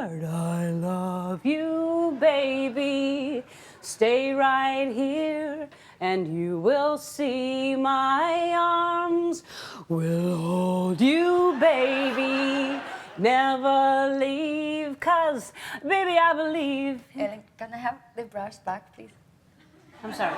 heart. I love you, baby. Stay right here, and you will see my arms will hold you, baby. Never leave, 'cause, baby, I believe. Ellen, can I have the brush back, please? I'm sorry.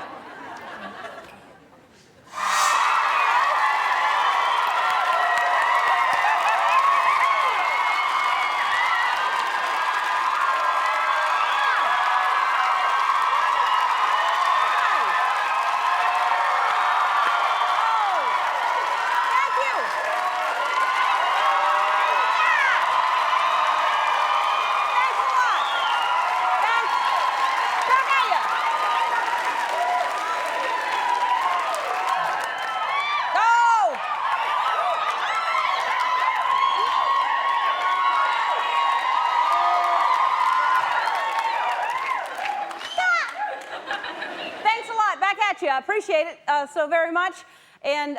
I appreciate it so very much. And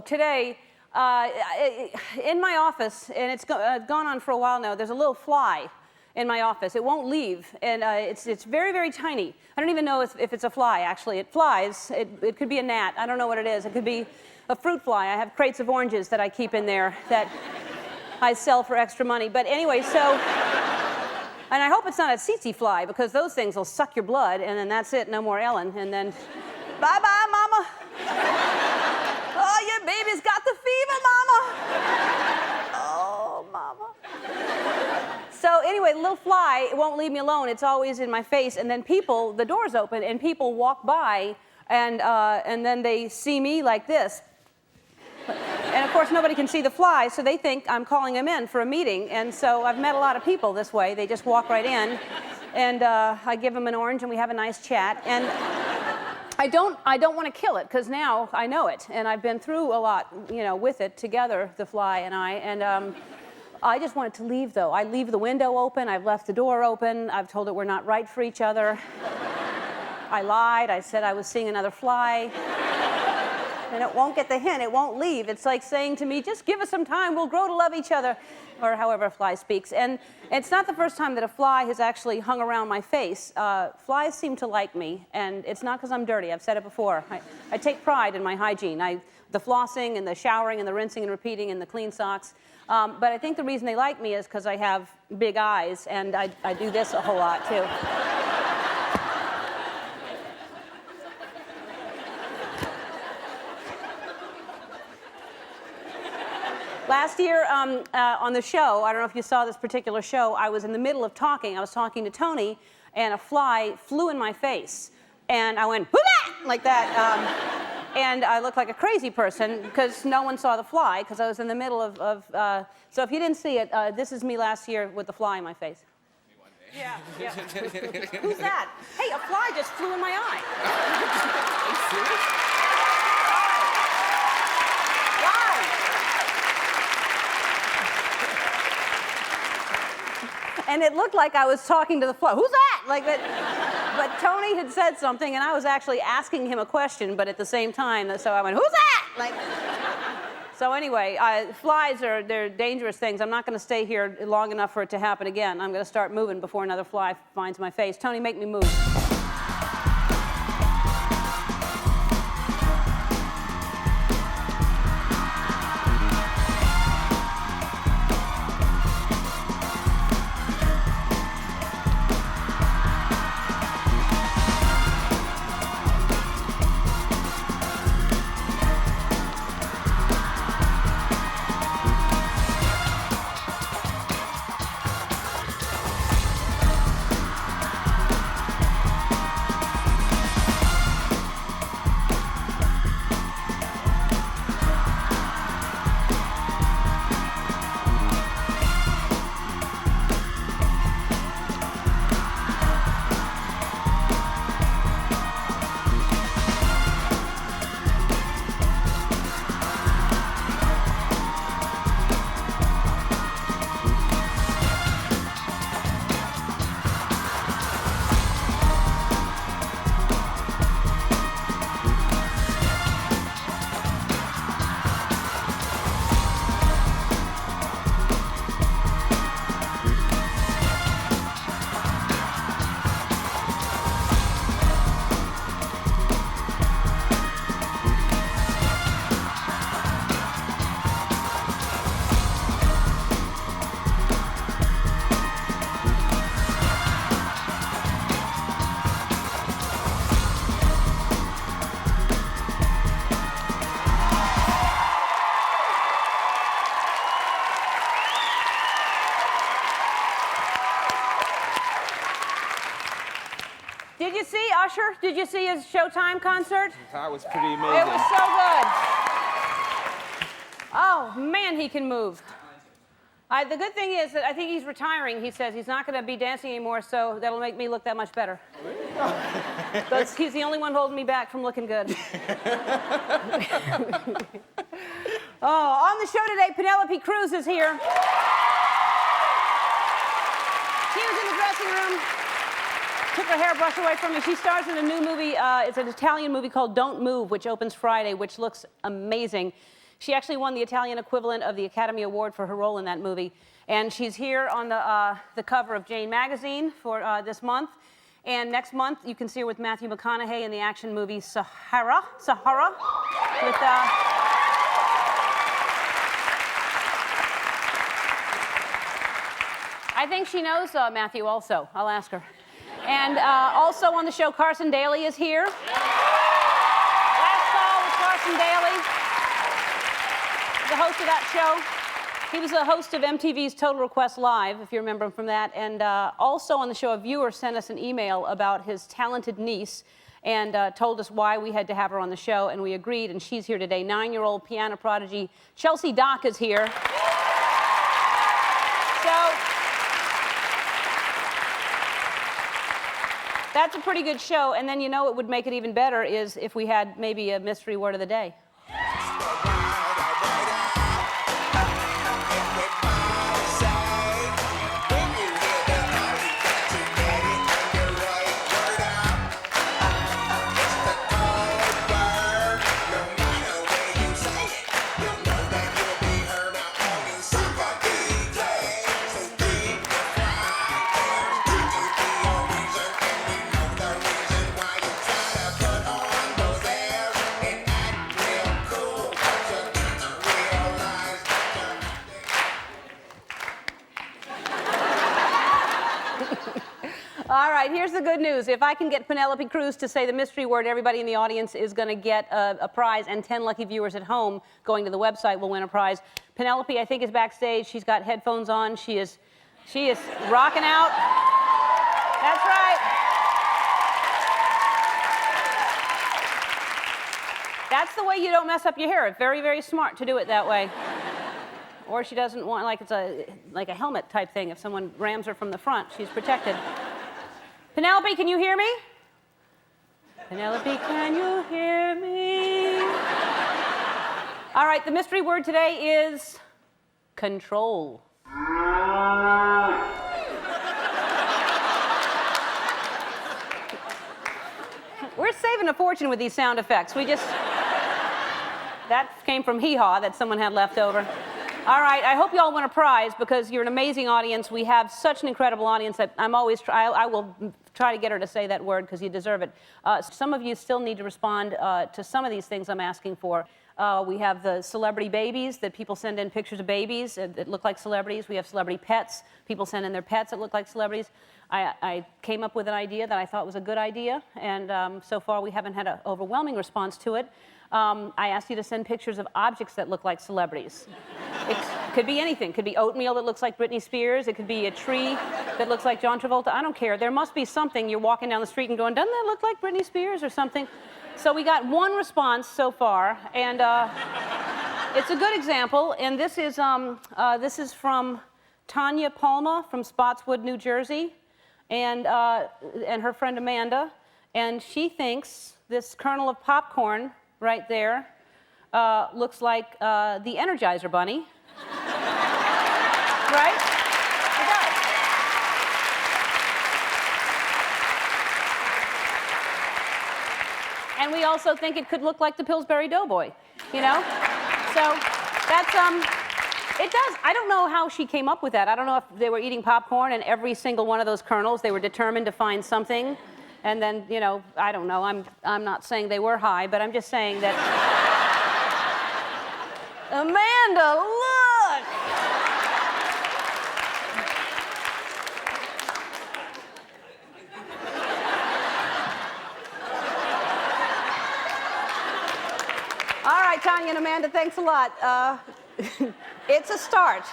today, in my office, and it's gone on for a while now, there's a little fly in my office. It won't leave, and it's very, very tiny. I don't even know if it's a fly, actually. It flies. It could be a gnat. I don't know what it is. It could be a fruit fly. I have crates of oranges that I keep in there that I sell for extra money. But anyway, so... And I hope it's not a tsetse fly, because those things will suck your blood, and then that's it, no more Ellen, and then bye-bye, mama. Oh, your baby's got the fever, mama. Oh, mama. So anyway, the little fly, it won't leave me alone. It's always in my face, and then people, the door's open, and people walk by, and then they see me like this. And of course, nobody can see the fly, so they think I'm calling them in for a meeting. And so I've met a lot of people this way. They just walk right in, and I give them an orange, and we have a nice chat. And I don't want to kill it, because now I know it, and I've been through a lot, with it together, the fly and I. And I just want it to leave, though. I leave the window open. I've left the door open. I've told it we're not right for each other. I lied. I said I was seeing another fly. And it won't get the hint. It won't leave. It's like saying to me, just give us some time. We'll grow to love each other, or however a fly speaks. And it's not the first time that a fly has actually hung around my face. Flies seem to like me, and it's not because I'm dirty. I've said it before. I take pride in my hygiene. The flossing and the showering and the rinsing and repeating and the clean socks. But I think the reason they like me is because I have big eyes, and I do this a whole lot, too. Last year on the show, I don't know if you saw this particular show, I was in the middle of talking. I was talking to Tony, and a fly flew in my face. And I went, "Hoo-ah!" like that. And I looked like a crazy person, because no one saw the fly, because I was in the middle of so if you didn't see it, this is me last year with the fly in my face. Yeah. Who's that? Hey, a fly just flew in my eye. Are you serious? And it looked like I was talking to the fly. Who's that? Like that. But Tony had said something, and I was actually asking him a question, but at the same time, so I went, "Who's that?" Like. So anyway, flies they're dangerous things. I'm not going to stay here long enough for it to happen again. I'm going to start moving before another fly finds my face. Tony, make me move. you see Usher? Did you see his Showtime concert? That was pretty amazing. It was so good. Oh, man, he can move. The good thing is that I think he's retiring. He says he's not going to be dancing anymore, so that'll make me look that much better. Because he's the only one holding me back from looking good. Oh, on the show today, Penelope Cruz is here. She was in the dressing room, took her hairbrush away from me. She stars in a new movie. It's an Italian movie called Don't Move, which opens Friday, which looks amazing. She actually won the Italian equivalent of the Academy Award for her role in that movie. And she's here on the cover of Jane magazine for this month. And next month, you can see her with Matthew McConaughey in the action movie Sahara. With, I think she knows Matthew also. I'll ask her. And also on the show, Carson Daly is here. Last Fall with Carson Daly, the host of that show. He was the host of MTV's Total Request Live, if you remember him from that. And also on the show, a viewer sent us an email about his talented niece and told us why we had to have her on the show, and we agreed, and she's here today. 9-year-old piano prodigy Chelsea Dock is here. So that's a pretty good show, and then you know what would make it even better is if we had maybe a mystery word of the day. All right, here's the good news. If I can get Penelope Cruz to say the mystery word, everybody in the audience is going to get a prize, and 10 lucky viewers at home going to the website will win a prize. Penelope, I think, is backstage. She's got headphones on. She is rocking out. That's right. That's the way you don't mess up your hair. It's very, very smart to do it that way. Or she doesn't want, like it's like a helmet type thing. If someone rams her from the front, she's protected. Penelope, can you hear me? Penelope, can you hear me? All right, the mystery word today is control. We're saving a fortune with these sound effects. That came from hee-haw that someone had left over. All right, I hope you all win a prize because you're an amazing audience. We have such an incredible audience that I will try to get her to say that word because you deserve it. Some of you still need to respond to some of these things I'm asking for. We have the celebrity babies that people send in pictures of babies that look like celebrities. We have celebrity pets. People send in their pets that look like celebrities. I came up with an idea that I thought was a good idea, and so far we haven't had an overwhelming response to it. I asked you to send pictures of objects that look like celebrities. It could be anything. It could be oatmeal that looks like Britney Spears. It could be a tree that looks like John Travolta. I don't care. There must be something. You're walking down the street and going, doesn't that look like Britney Spears or something? So we got one response so far, and it's a good example. And this is from Tanya Palma from Spotswood, New Jersey, and her friend Amanda. And she thinks this kernel of popcorn right there looks like the Energizer Bunny. Right? It does. And we also think it could look like the Pillsbury Doughboy, you know? So that's, it does. I don't know how she came up with that. I don't know if they were eating popcorn and every single one of those kernels, they were determined to find something. And then, you know, I don't know. I'm not saying they were high, but I'm just saying that. Amanda, look! All right, Tanya and Amanda, thanks a lot. It's a start.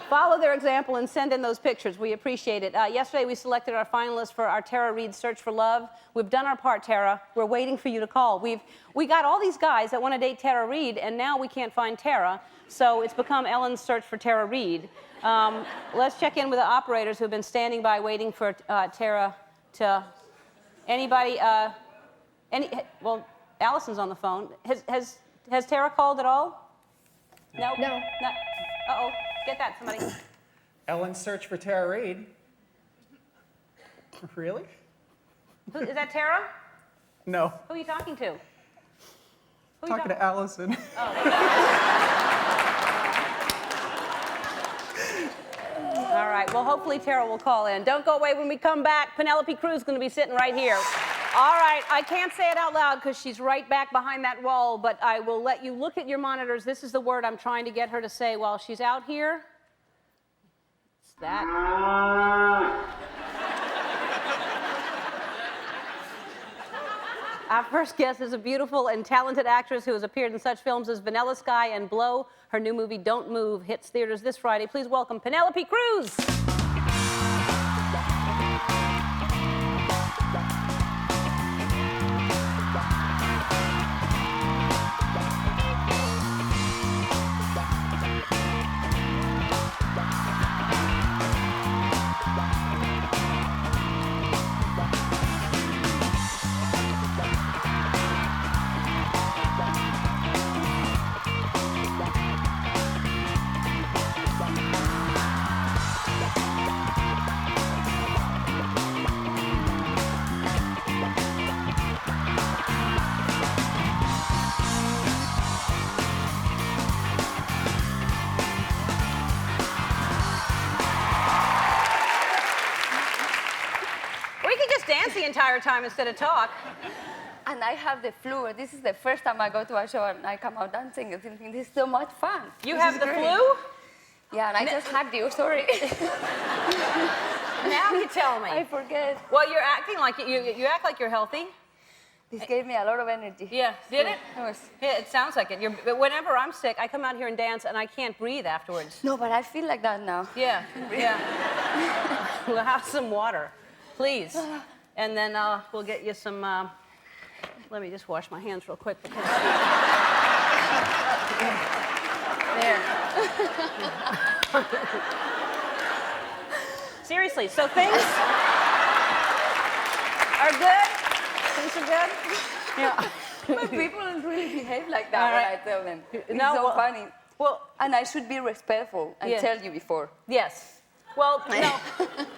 Follow their example and send in those pictures. We appreciate it. Yesterday, we selected our finalists for our Tara Reid Search for Love. We've done our part, Tara. We're waiting for you to call. We got all these guys that want to date Tara Reid, and now we can't find Tara, so it's become Ellen's search for Tara Reid. Let's check in with the operators who've been standing by waiting for Tara to... Anybody... well, Allison's on the phone. Has Tara called at all? No? No. Uh-oh. Get that, somebody. Ellen's search for Tara Reid. Really? Is that Tara? No. Who are you talking to? Talking to Allison. All right. Well, hopefully Tara will call in. Don't go away. When we come back, Penelope Cruz is going to be sitting right here. All right. I can't say it out loud because she's right back behind that wall, but I will let you look at your monitors. This is the word I'm trying to get her to say while she's out here. It's that. Our first guest is a beautiful and talented actress who has appeared in such films as Vanilla Sky and Blow. Her new movie, Don't Move, hits theaters this Friday. Please welcome Penelope Cruz. Dance the entire time instead of talk. And I have the flu. This is the first time I go to a show and I come out dancing and thinking this is so much fun. You have the flu? Yeah, and I just hugged you. Sorry. Now you tell me. I forget. Well, you're acting like you act like you're healthy. This gave me a lot of energy. Yeah, did it? Yes. Yeah, it sounds like it. But whenever I'm sick, I come out here and dance, and I can't breathe afterwards. No, but I feel like that now. Yeah, yeah. We'll have some water, please. And then we'll get you some, let me just wash my hands real quick. Because there. Seriously, so things are good? Things are good? Yeah. But people don't really behave like that when I tell them. It's so funny. Well, and I should be respectful and tell you before. Yes. Well, no,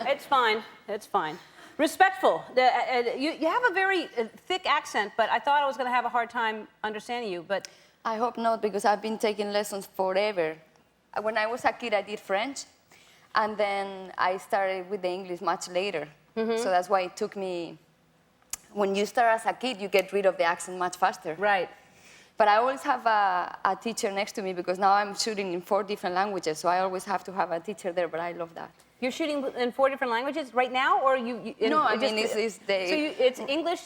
it's fine. It's fine. Respectful. You have a very thick accent, but I thought I was going to have a hard time understanding you, but... I hope not, because I've been taking lessons forever. When I was a kid, I did French, and then I started with the English much later. Mm-hmm. So that's why it took me... When you start as a kid, you get rid of the accent much faster. Right. But I always have a teacher next to me, because now I'm shooting in 4 different languages, so I always have to have a teacher there, but I love that. You're shooting in 4 different languages right now, or you? No, I mean it's the. So it's English,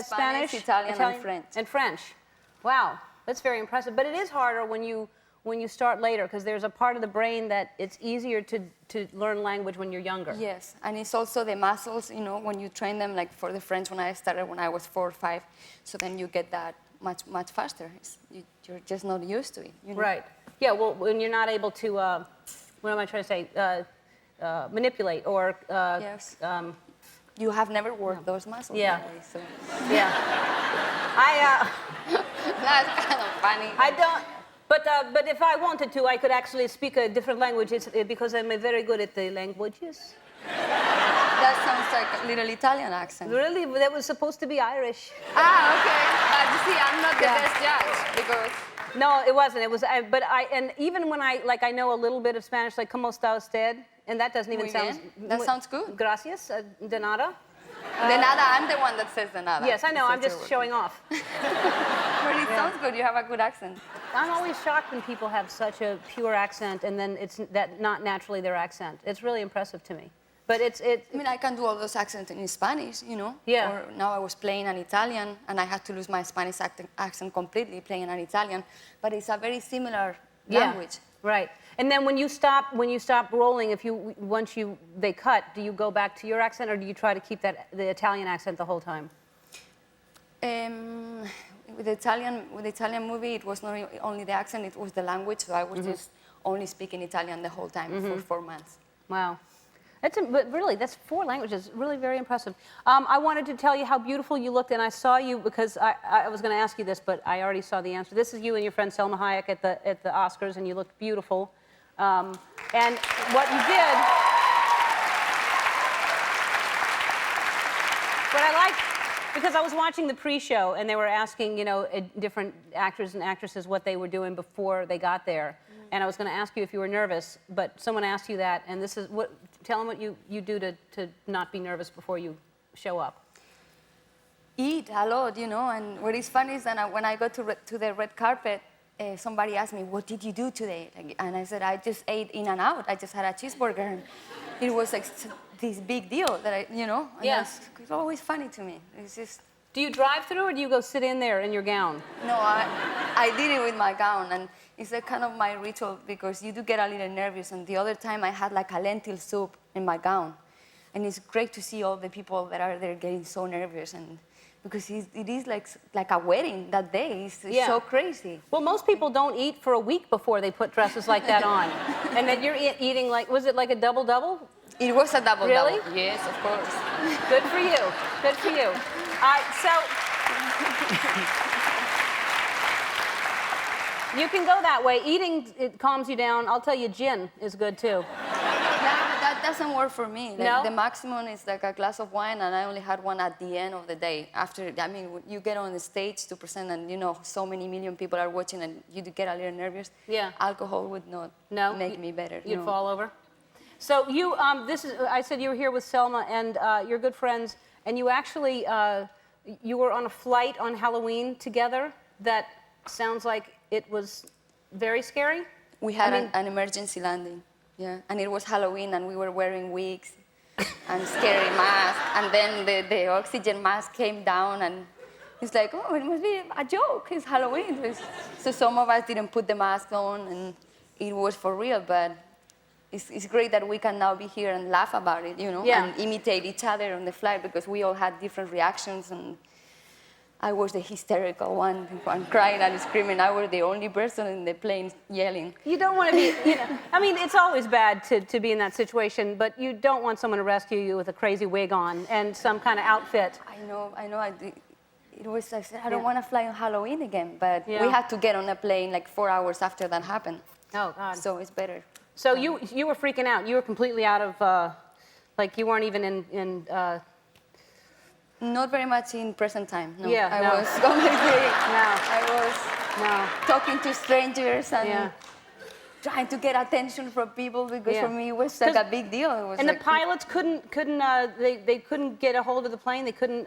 Spanish, Italian, and French. And French. Wow, that's very impressive. But it is harder when you start later, because there's a part of the brain that it's easier to learn language when you're younger. Yes, and it's also the muscles. You know, when you train them, like for the French, when I started when I was 4 or 5, so then you get that much faster. You're just not used to it. You know? Right. Yeah. Well, when you're not able to, what am I trying to say? Manipulate or yes. You have never worked those muscles. Yeah. Anyway, so. Yeah. That's kind of funny. I don't. But if I wanted to, I could actually speak a different language because I'm very good at the languages. That sounds like a little Italian accent. Really? That was supposed to be Irish. Ah, okay. But you see, I'm not the best judge because. No, it wasn't. It was. And even when I know a little bit of Spanish, like "Cómo está usted?" and that doesn't even sound. That sounds good. Gracias, de nada. De nada. I'm the one that says de nada. Yes, I know. I'm just showing off. But it sounds good. You have a good accent. I'm always shocked when people have such a pure accent and then it's not naturally their accent. It's really impressive to me. But I mean, I can do all those accents in Spanish, you know? Yeah. Or now I was playing an Italian, and I had to lose my Spanish accent completely playing an Italian. But it's a very similar language. Right. And then when you stop rolling, they cut, do you go back to your accent, or do you try to keep the Italian accent the whole time? With the Italian movie, it was not only the accent, it was the language. So I was just only speaking Italian the whole time for 4 months. Wow. But really, that's 4 languages. Really very impressive. I wanted to tell you how beautiful you looked, and I saw you because I was going to ask you this, but I already saw the answer. This is you and your friend Salma Hayek at the Oscars, and you looked beautiful. And what you did, what I liked, because I was watching the pre-show, and they were asking, you know, different actors and actresses what they were doing before they got there. And I was going to ask you if you were nervous, but someone asked you that, and this is what. Tell them what you do to not be nervous before you show up. Eat a lot, you know. And what is funny is that when I got to the red carpet, somebody asked me, "What did you do today?" And I said, "I just ate In and Out. I just had a cheeseburger." And it was like this big deal that you know. Yes. It's always funny to me. It's just. Do you drive through, or do you go sit in there in your gown? No, I did it with my gown, and it's a kind of my ritual because you do get a little nervous. And the other time I had like a lentil soup in my gown, and it's great to see all the people that are there getting so nervous, and because it is like a wedding that day. It's so crazy. Well, most people don't eat for a week before they put dresses like that on, and then you're eating like, was it like a double-double? It was a double-double. Really? Yes, of course. Good for you. Good for you. All right, so you can go that way. Eating, it calms you down. I'll tell you, gin is good too. Yeah, but that doesn't work for me. Like, no? The maximum is like a glass of wine, and I only had one at the end of the day. After, I mean, you get on the stage to present, and you know, so many million people are watching, and you do get a little nervous. Yeah. Alcohol would not make me better. You'd fall over. So you, I said you were here with Selma, and you're good friends, and you actually, you were on a flight on Halloween together. That sounds like it was very scary. We had an emergency landing, yeah, and it was Halloween, and we were wearing wigs and scary masks, and then the oxygen mask came down, and it's like, oh, it must be a joke. It's Halloween. So some of us didn't put the mask on, and it was for real, but. It's great that we can now be here and laugh about it, you know, and imitate each other on the flight because we all had different reactions, and I was the hysterical one crying and screaming. I was the only person in the plane yelling. You don't want to be, you know, I mean, it's always bad to be in that situation, but you don't want someone to rescue you with a crazy wig on and some kind of outfit. I know. It was, I said, I don't want to fly on Halloween again, but we had to get on a plane like 4 hours after that happened. Oh, God. So it's better. So you were freaking out. You were completely out of, like you weren't even in Not very much in present time. No. Yeah, I was completely. I was talking to strangers and trying to get attention from people because for me it was like a big deal. It was and like, the pilots they couldn't get a hold of the plane. They couldn't.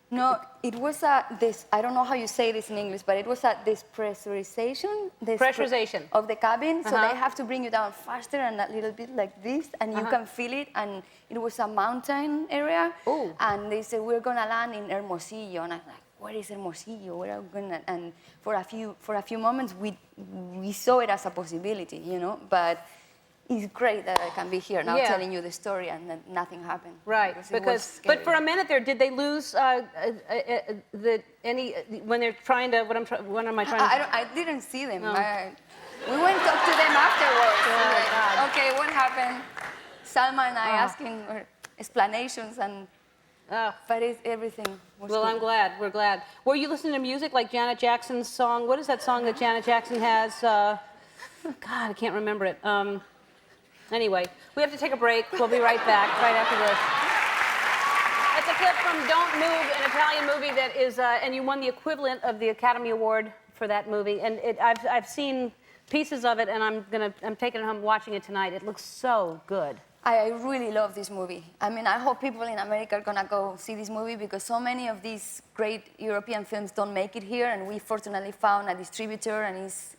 No, it was this. I don't know how you say this in English, but it was a despressurization. Pressurization of the cabin. So they have to bring you down faster and a little bit like this, and you can feel it. And it was a mountain area. Ooh. And they said we're gonna land in Hermosillo, and I'm like, where is Hermosillo? Where are we gonna? And for a few moments we saw it as a possibility, you know, but. It's great that I can be here now telling you the story and then nothing happened. Right, because but for a minute there, did they lose when they're trying to? What am I trying to? I didn't see them. We went to talk to them afterwards. Oh, okay, what happened? Salma and I asking explanations and. But everything was Well, good. I'm glad. We're glad. Were you listening to music like Janet Jackson's song? What is that song that Janet Jackson has? God, I can't remember it. Anyway, we have to take a break. We'll be right back, right after this. It's a clip from Don't Move, an Italian movie that is, and you won the equivalent of the Academy Award for that movie. And I've seen pieces of it, and I'm taking it home, watching it tonight. It looks so good. I really love this movie. I mean, I hope people in America are gonna go see this movie because so many of these great European films don't make it here, and we fortunately found a distributor, and it's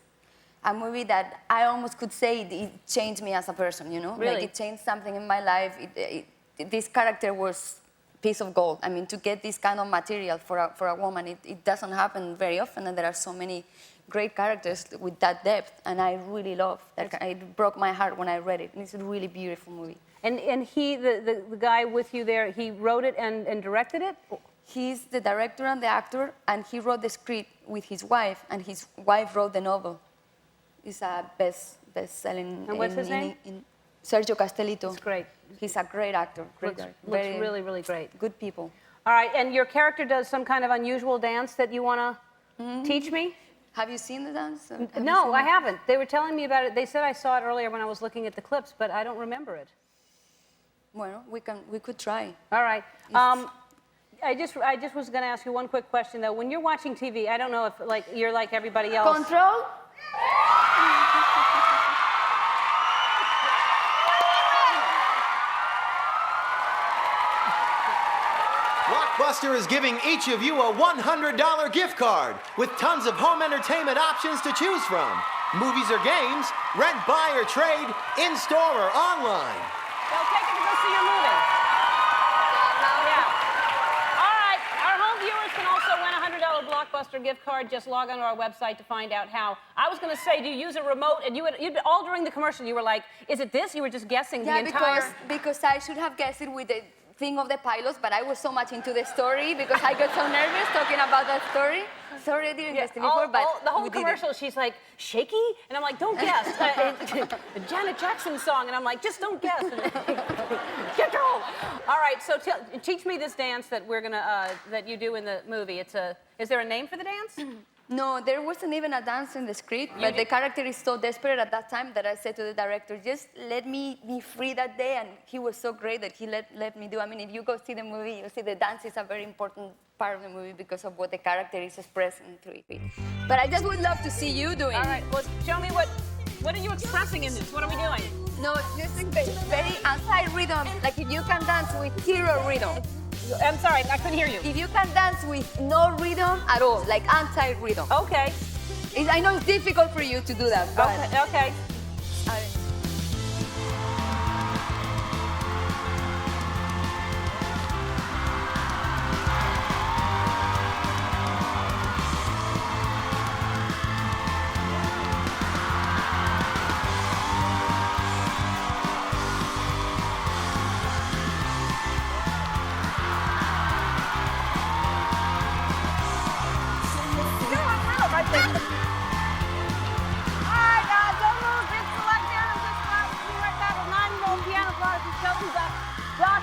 a movie that I almost could say it changed me as a person, you know? Really? Like it changed something in my life. This character was a piece of gold. I mean, to get this kind of material for a woman, it doesn't happen very often, and there are so many great characters with that depth, and I really love that. It broke my heart when I read it, and it's a really beautiful movie. And he, the guy with you there, he wrote it and directed it? He's the director and the actor, and he wrote the script with his wife, and his wife wrote the novel. It's a best-selling. And what's his name? Sergio Castellito. It's great. He's a great actor. Looks Very really, really great. Good people. All right, and your character does some kind of unusual dance that you want to teach me? Have you seen the dance? Have you No, seen I it? haven't. They were telling me about it. They said I saw it earlier when I was looking at the clips, but I don't remember it. Well, we could try. All right. I just was going to ask you one quick question though. When you're watching TV, I don't know if you're like everybody else. Control? Blockbuster is giving each of you a $100 gift card with tons of home entertainment options to choose from. Movies or games, rent, buy, or trade, in-store or online. They'll take it to go see your movie. Yeah. All right. Our home viewers can also win a $100 Blockbuster gift card. Just log on to our website to find out how. I was going to say, do you use a remote? And you'd all during the commercial, you were like, is it this? You were just guessing the entire... because I should have guessed it with the thing of the pilots, but I was so much into the story because I got so nervous talking about that story. Sorry I didn't guess it before, but the whole we did it. commercial, she's like, shaky? And I'm like, don't guess. The Janet Jackson song, and I'm like, just don't guess. Control. All right, so teach me this dance that we're gonna that you do in the movie. Is there a name for the dance? No, there wasn't even a dance in the script, but the character is so desperate at that time that I said to the director, just let me be free that day, and he was so great that he let me do. I mean, if you go see the movie, you'll see the dance is a very important part of the movie because of what the character is expressing through it. But I just would love to see you doing it. All right, well, show me what are you expressing in this? What are we doing? No, just very anti-rhythm, like if you can dance with zero rhythm. I'm sorry, I couldn't hear you. If you can dance with no rhythm at all, like anti-rhythm. Okay. I know it's difficult for you to do that, but... Okay.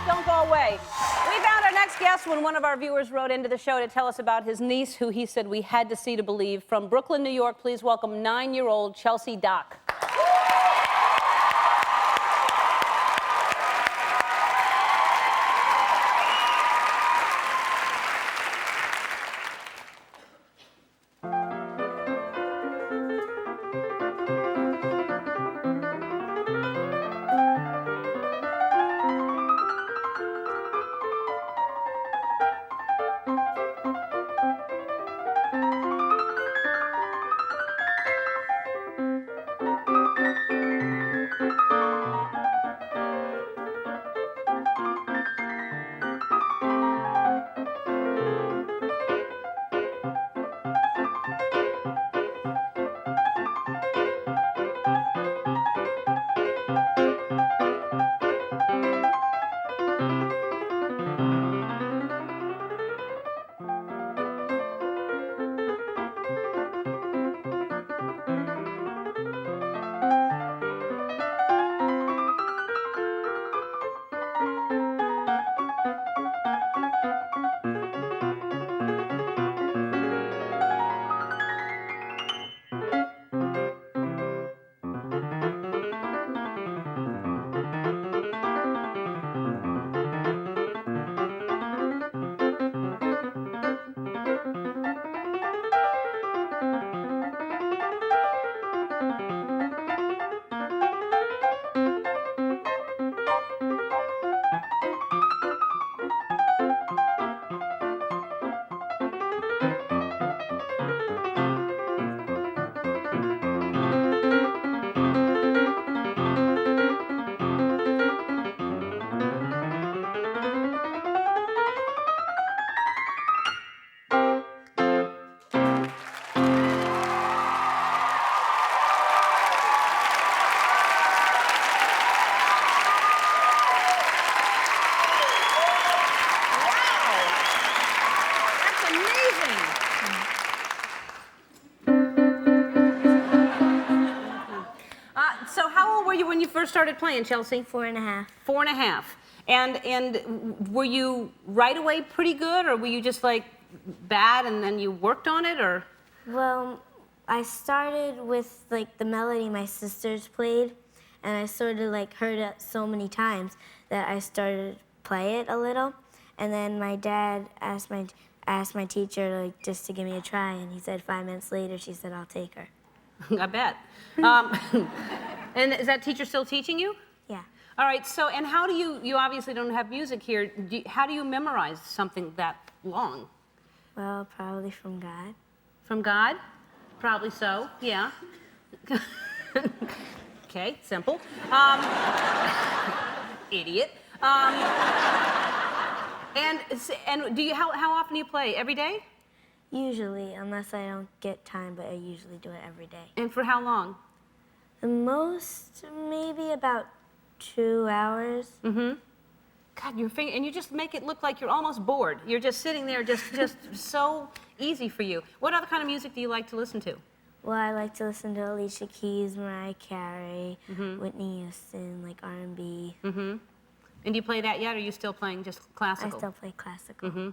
Don't go away. We found our next guest when one of our viewers wrote into the show to tell us about his niece, who he said we had to see to believe. From Brooklyn, New York, please welcome 9-year-old Chelsea Dock. you first started playing, Chelsea? 4.5. 4.5. And were you right away pretty good, or were you just like bad and then you worked on it, or? Well, I started with like the melody my sisters played, and I sort of like heard it so many times that I started to play it a little. And then my dad asked my teacher like just to give me a try, and he said 5 minutes later she said I'll take her. I bet. And is that teacher still teaching you? Yeah. All right, so, and how do you obviously don't have music here, how do you memorize something that long? Well, probably from God. From God? Probably so, yeah. Okay, simple. Idiot. And do you, how often do you play? Every day? Usually, unless I don't get time, but I usually do it every day. And for how long? The most, maybe about 2 hours. Mm-hmm. God, and you just make it look like you're almost bored. You're just sitting there, just so easy for you. What other kind of music do you like to listen to? Well, I like to listen to Alicia Keys, Mariah Carey, Whitney Houston, like R&B. Mm-hmm. And do you play that yet, or are you still playing just classical? I still play classical. Mm-hmm.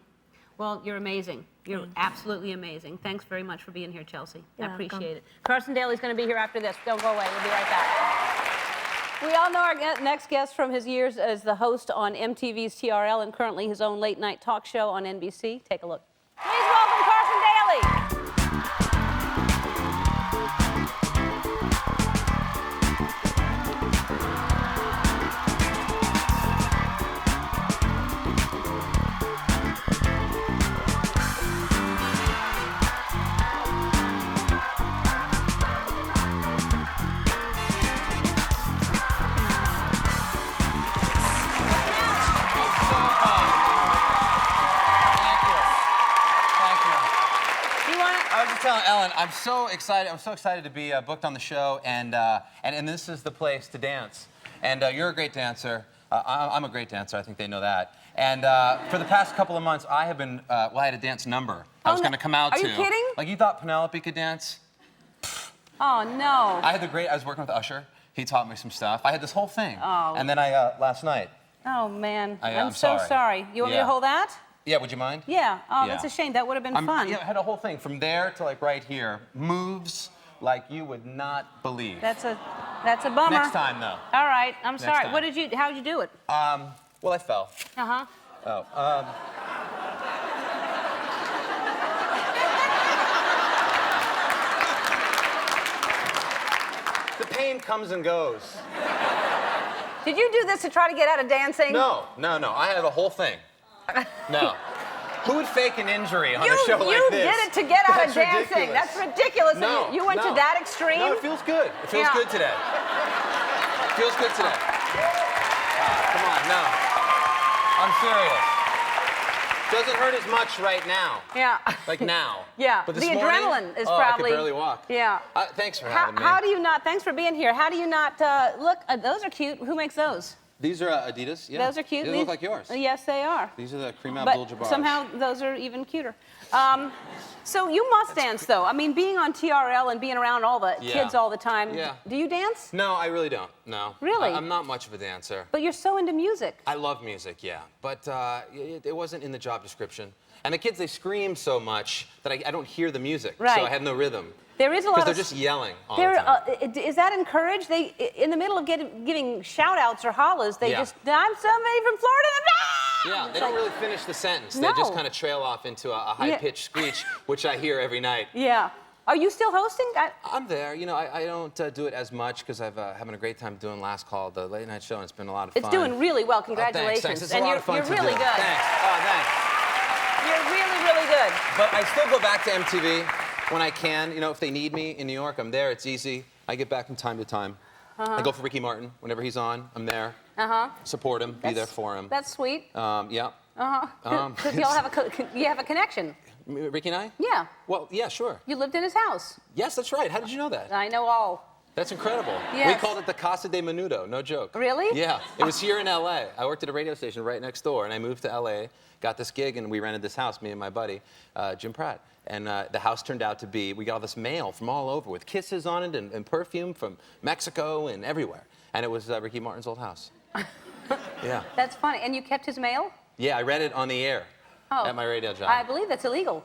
Well, you're amazing. You're absolutely amazing. Thanks very much for being here, Chelsea. You're I appreciate welcome. it. Carson Daly's going to be here after this. Don't go away. We'll be right back. We all know our next guest from his years as the host on MTV's TRL and currently his own late-night talk show on NBC. Take a look. Please welcome Carson Daly. I was just telling Ellen, I'm so excited to be booked on the show, and this is the place to dance. And you're a great dancer. I'm a great dancer. I think they know that. And for the past couple of months, I have been, I had a dance number I was going to come out to. Are you kidding? Like, you thought Penelope could dance? Oh, no. I was working with Usher. He taught me some stuff. I had this whole thing. Oh. And then last night. Oh, man. I'm so sorry. sorry. You want me to hold that? Yeah, would you mind? Yeah. Oh, Yeah. that's a shame. That would have been fun. Yeah, I had a whole thing from there to like right here. Moves like you would not believe. That's a bummer. Next time, though. All right. I'm sorry. time. How'd you do it? Well, I fell. Uh-huh. Oh. The pain comes and goes. Did you do this to try to get out of dancing? No. I had a whole thing. No. Who would fake an injury on a show like You this? did it to get out of That's dancing. ridiculous. That's ridiculous. No, You went to that extreme? No, it feels good. It feels Yeah. good today. It feels good today. Come on, no. I'm serious. Doesn't hurt as much right now. Yeah. Like now. Yeah. But this The morning, adrenaline is I probably. could barely walk. Yeah. Thanks for having me. How do you not? Thanks for being here. How do you not look? Those are cute. Who makes those? These are Adidas. Yeah. Those are cute. They look like yours. Yes, they are. These are the Kareem But Abdul-Jabbar. somehow those are even cuter. So you must dance, though. I mean, being on TRL and being around all the kids all the time. Yeah. Do you dance? No, I really don't. No. Really? I'm not much of a dancer. But you're so into music. I love music, yeah. But it wasn't in the job description. And the kids, they scream so much that I don't hear the music. Right. So I have no rhythm. There is a lot of. Because they're just yelling all the time. Is that encouraged? They, in the middle of giving shout-outs or hollers, they just, I'm somebody from Florida. Yeah, they don't really finish the sentence. No. They just kind of trail off into a high-pitched screech, which I hear every night. Yeah. Are you still hosting? I'm there. You know, I don't do it as much because I'm having a great time doing Last Call, the late night show, and it's been a lot of fun. It's doing really well. Oh, Congratulations. thanks. It's and a lot you're, of fun you're to really do. good. Thanks. Oh, thanks. You're really, really good. But I still go back to MTV when I can. You know, if they need me in New York, I'm there. It's easy. I get back from time to time. I go for Ricky Martin. Whenever he's on, I'm there. Support him, be there for him. That's sweet. Yeah. Because you have a connection. Ricky and I? Yeah. Well, yeah, sure. You lived in his house. Yes, that's right. How did you know that? I know all. That's incredible. Yes. We called it the Casa de Menudo, no joke. Really? Yeah. It was here in LA. I worked at a radio station right next door, and I moved to LA, got this gig, and we rented this house, me and my buddy, Jim Pratt. And the house turned out to be, we got all this mail from all over with kisses on it and perfume from Mexico and everywhere. and it was Ricky Martin's old house. Yeah. That's funny. And you kept his mail? Yeah, I read it on the air at my radio job. I believe that's illegal.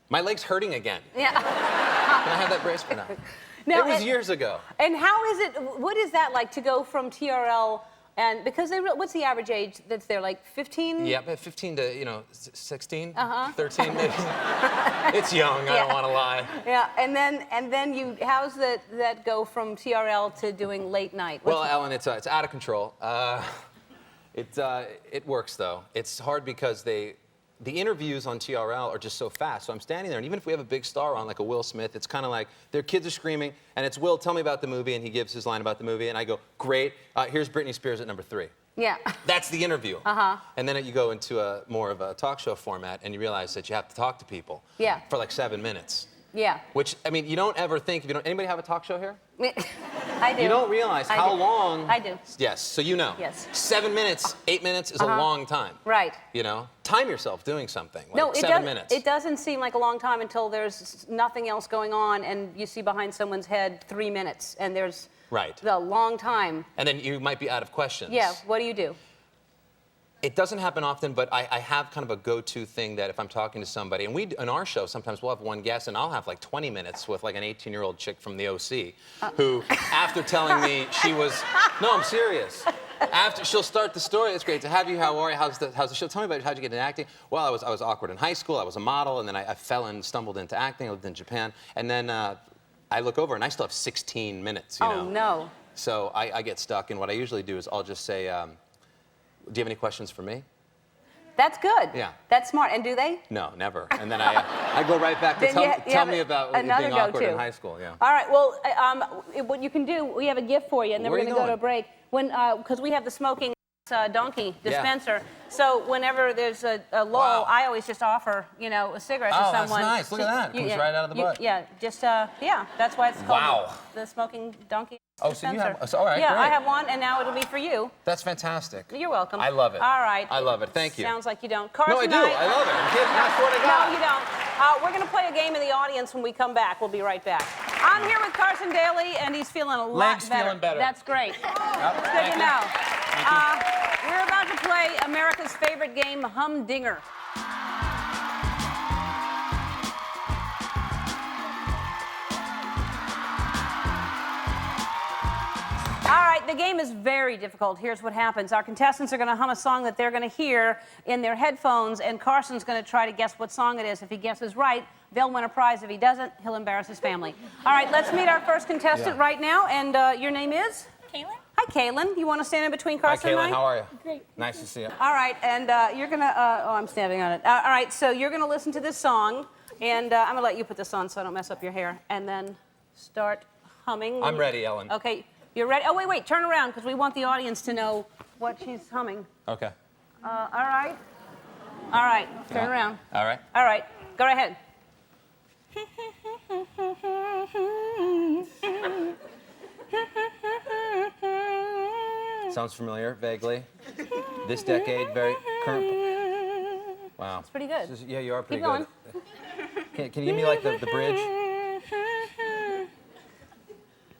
My leg's hurting again. Yeah. Can I have that brace for now? Now, It was years ago. And how is it, what is that like to go from TRL, and because what's the average age that's there, like 15? Yeah, but 15 to, 16, 13 maybe. It's young, I don't want to lie. Yeah, and then how's that go from TRL to doing late night? Well, Ellen, it's out of control. It works, though. It's hard because the interviews on TRL are just so fast. So I'm standing there, and even if we have a big star on, like a Will Smith, it's kind of like their kids are screaming, and it's Will, tell me about the movie, and he gives his line about the movie, and I go, great, here's Britney Spears at number 3. Yeah. That's the interview. And then you go into more of a talk show format, and you realize that you have to talk to people. Yeah. For like 7 minutes. Yeah. Which, I mean, you don't ever think, anybody have a talk show here? I do. You don't realize I how do. long. I do. Yes, so you know. Yes. 7 minutes, 8 minutes is a long time. Right. Time yourself doing something. Like No, it 7 minutes. It doesn't seem like a long time until there's nothing else going on, and you see behind someone's head 3 minutes, and there's a long time. And then you might be out of questions. Yeah. What do you do? It doesn't happen often, but I have kind of a go-to thing that if I'm talking to somebody, and in our show, sometimes we'll have one guest, and I'll have like 20 minutes with like an 18-year-old chick from the OC, who, after telling me she was, no, I'm serious. After she'll start the story, it's great to have you. How are you? How's the show? Tell me about it. How'd you get into acting? Well, I was awkward in high school. I was a model, and then I fell and stumbled into acting. I lived in Japan, and then I look over, and I still have 16 minutes. You know? Oh no. So I get stuck, and what I usually do is I'll just say, do you have any questions for me? That's good. Yeah. That's smart. And do they? No, never. And then I go right back to tell me about being awkward in high school. Yeah. All right. Well, what you can do, we have a gift for you, and then Where we're are you going to go to a going? break. Because we have the smoking donkey Yeah. dispenser. So whenever there's a lull, I always just offer, a cigarette to someone. Oh, that's nice. Look at that. Comes right out of the butt. Yeah. That's why it's called Wow. the smoking donkey. Oh, so you have. So, all right, Yeah, great. I have one, and now it'll be for you. That's fantastic. You're welcome. I love it. All right. I love it. Thank you. Sounds like you don't. Carson, No, I do. I love it. I'm kidding. I swear to No, God. you don't. We're going to play a game in the audience when we come back. We'll be right back. I'm here with Carson Daly, and he's feeling a lot Leg's better. feeling better. That's great. Yep, It's good thank to you. know. We're about to play America's favorite game, Humdinger. All right, the game is very difficult. Here's what happens. Our contestants are going to hum a song that they're going to hear in their headphones, and Carson's going to try to guess what song it is. If he guesses right, they'll win a prize. If he doesn't, he'll embarrass his family. All right, let's meet our first contestant right now, and your name is? Caitlin? Hi, Caitlin. You want to stand in between Hi, Carson and I? Caitlin. How are you? Great. Nice to see you. All right, and you're going to, I'm standing on it. All right, so you're going to listen to this song, and I'm going to let you put this on so I don't mess up your hair, and then start humming. I'm ready, Ellen. Okay, you're ready? Oh, wait, turn around, because we want the audience to know what she's humming. Okay. All right. All right, turn around. All right. All right, go right ahead. Sounds familiar, vaguely. This decade, very current. Wow. It's pretty good. Yeah, you are pretty Keep going. good. Can you give me like the bridge?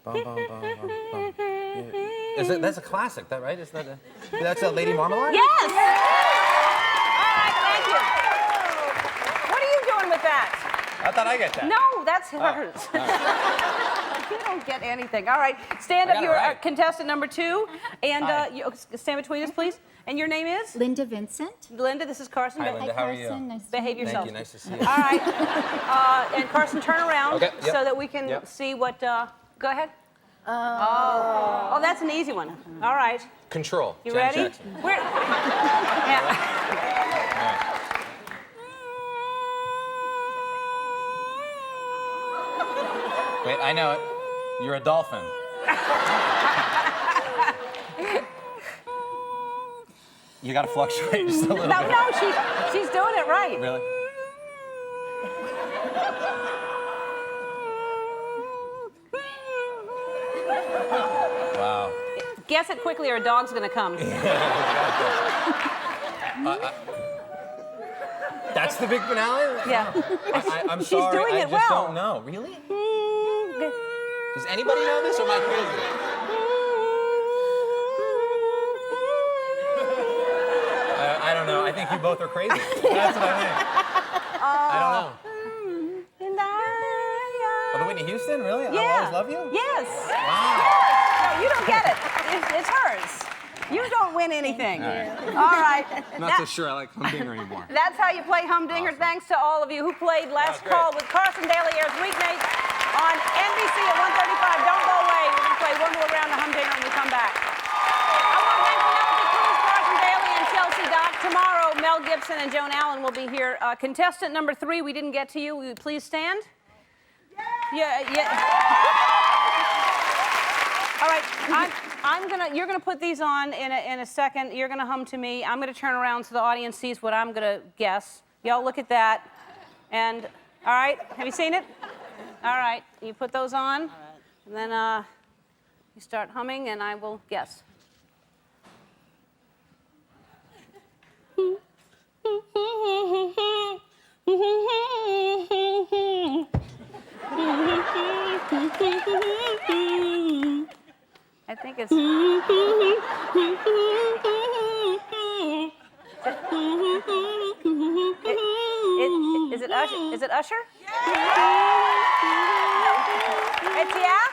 Bum, bum, bum, bum, bum. Yeah. That's a classic, right? That's a Lady Marmalade? Yes! All right, thank you. What are you doing with that? I thought I got that. No, that's hers. All right. You don't get anything. All right, stand I up. got it You're right. contestant number 2. And you stand between us, please. And your name is? Linda Vincent. Linda, this is Carson. Hi, Linda. How are you? Carson. Nice to Behave meet yourself. Thank you. Nice to see you. All right. And Carson, turn around Okay, yep. so that we can Yep. see what. Go ahead. Oh, that's an easy one. All right. Control. You Janet ready? Jackson. Yeah. Wait, I know it. You're a dolphin. You gotta fluctuate just a little bit. No, she's doing it right. Really? Wow. Guess it quickly or a dog's gonna come. That's the big finale? Yeah. I'm She's sorry, doing I it just well. don't know. Really? Does anybody know this, or am I crazy? I don't know. I think you both are crazy. That's what I think. I don't know. Oh, the Whitney Houston? Really? I'll always love you? Yes. Wow. No, you don't get it. It's hers. You don't win anything. All right. I'm not so sure I like Humdinger anymore. That's how you play Humdinger. Awesome. Thanks to all of you who played Last That was Call with Carson Daly airs weeknights on NBC at 1:35. Don't go away. We're going to play one more round of Humdinger when we come back. I want to thank Penelope Cruz, Carson Daly, and Chelsea Dock. Tomorrow, Mel Gibson and Joan Allen will be here. Contestant number 3, we didn't get to you. Will you please stand? Yeah. All right, you're gonna put these on in a second. You're gonna hum to me. I'm gonna turn around so the audience sees what I'm gonna guess. Y'all look at that. And, all right, have you seen it? All right, you put those on. And then you start humming and I will guess. I think it's... Is it Usher? It's yeah?